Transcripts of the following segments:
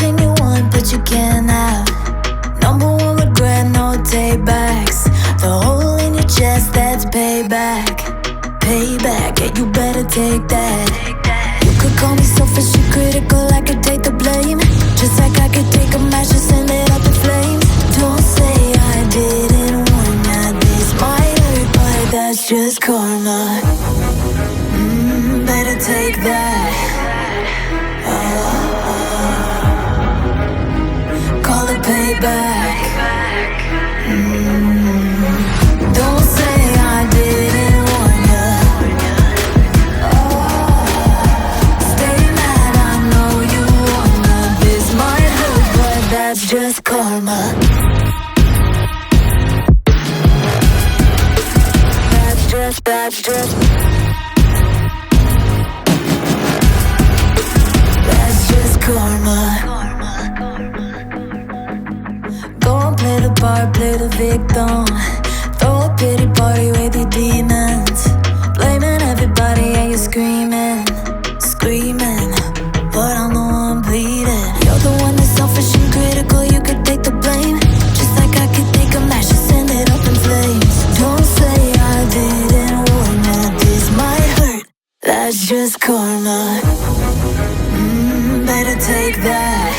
Everything you want, but you can't have. Number one regret, no taybacks. The hole in your chest, that's payback. Payback, yeah, you better take that. You could call me selfish and critical, I could take the blame. Just like I could take a match and send it up in flames. Don't say I didn't warn ya. This might hurt, but that's just karma. Better take that. Call it payback. Don't say I didn't warn ya. Stay mad, I know you wanna. This might hurt, but that's just karma. That's just karma. Go and play the part, play the victim. Throw a pity party with your demons. Blaming everybody and you're screaming. But I'm the one bleeding. You're the one that's selfish and critical, you could take the blame. Just like I could take a match and send it up in flames. Don't say I didn't warn ya. This might hurt, that's just karma. Better take that.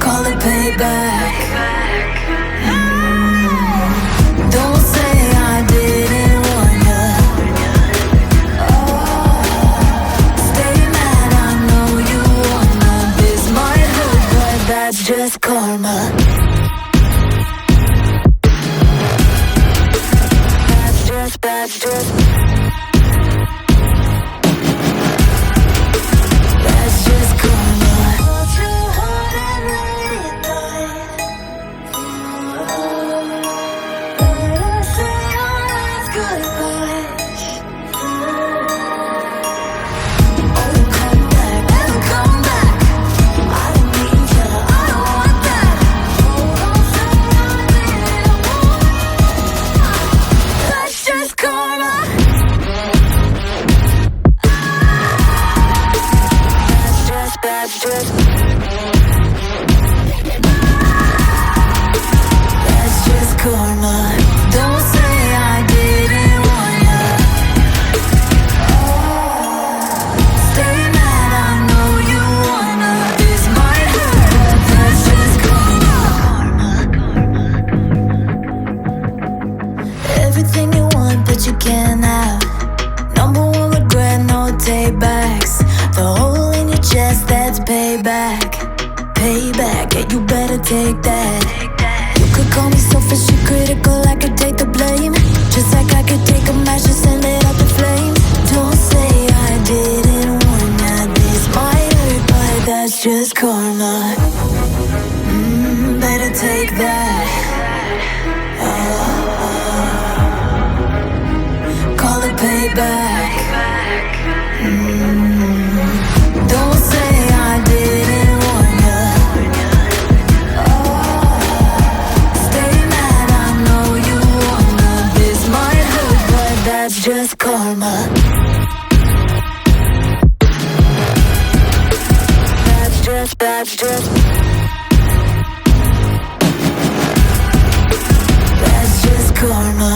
Call it payback. Don't say I didn't warn ya. Stay mad, I know you wanna. This might hurt, but that's just karma. That's just karma. Hold too hard and let it die. Better say our last goodbye. Oh, come back, come back. I don't need ya, I don't want that. Hold on, say I didn't want. That's just karma. That's just karma. Don't say I didn't warn ya. Stay mad, I know you wanna. This might hurt, but that's just karma. Everything you want, but you can't have. Number one regret, no taybacks. The hole in your chest, that's payback. Payback, yeah, you better take that. You could call me selfish and critical, I could take the blame. Just like I could take a match and send it up in flames. Don't say I didn't warn ya. This might hurt, but that's just karma. Better take that. Call it payback. Don't say I didn't warn ya. Stay mad, I know you wanna. This might hurt, but that's just karma. That's just karma.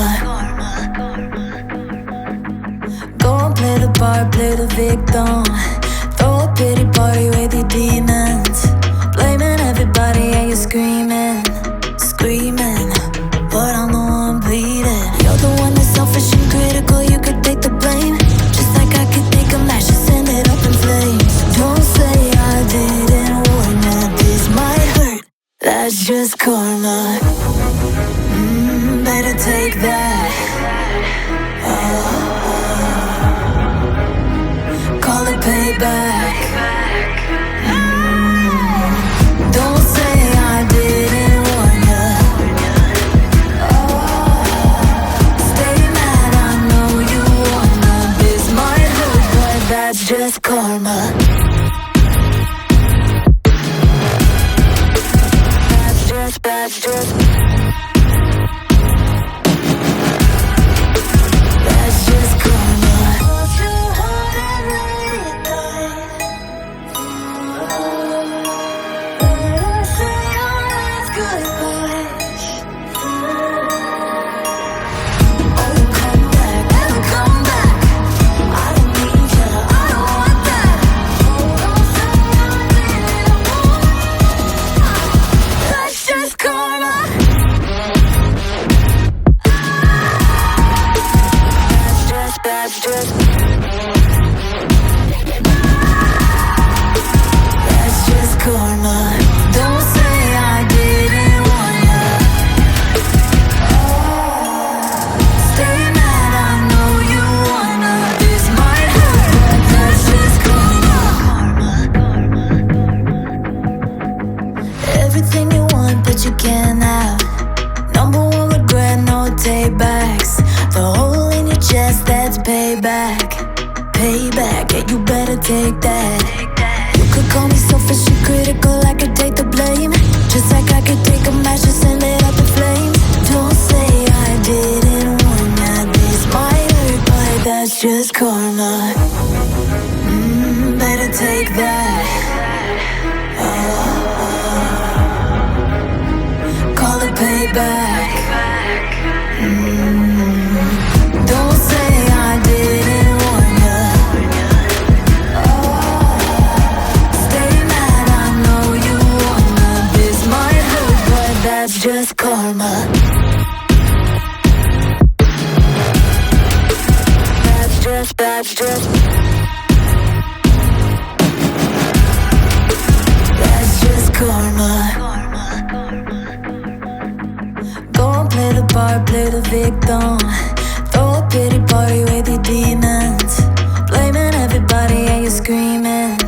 Go and play the part, play the victim. Throw a pity party with your demons. Blaming everybody and you're screaming. But I'm the one bleeding. You're the one that's selfish and critical, you could take the blame. Just like I could take a match and send it up in flames. Don't say I didn't warn ya. This might hurt, that's just karma. Better take that. Call it payback. Don't say I didn't warn ya. Stay mad, I know you wanna. This might hurt, but that's just karma. That's just karma. Hold too hard and let it die. take backs. The hole in your chest, that's payback. Payback, yeah, you better take that. You could call me selfish and critical, I could take the blame. Just like I could take a match and send it up in flames. Don't say I didn't warn ya. This might hurt, but that's just karma. Better take that. Call it payback. Don't say I didn't warn ya. Stay mad, I know you wanna. This might hurt, but that's just karma. That's just karma. Go and play the part, play the victim. Throw a pity party with your demons. Blaming everybody and you're screaming.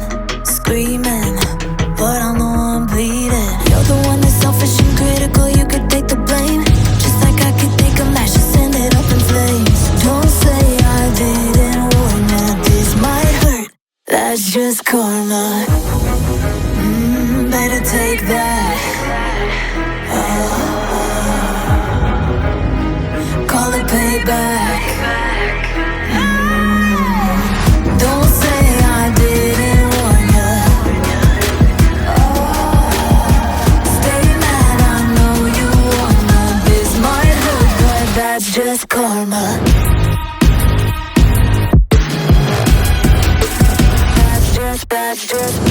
But I'm the one bleeding. You're the one that's selfish and critical, you could take the blame. Just like I could take a match and send it up in flames. Don't say I didn't warn ya. This might hurt, that's just karma. Better take that. Call it payback. Don't say I didn't warn ya. Stay mad, I know you wanna. This might hurt, but that's just karma. That's just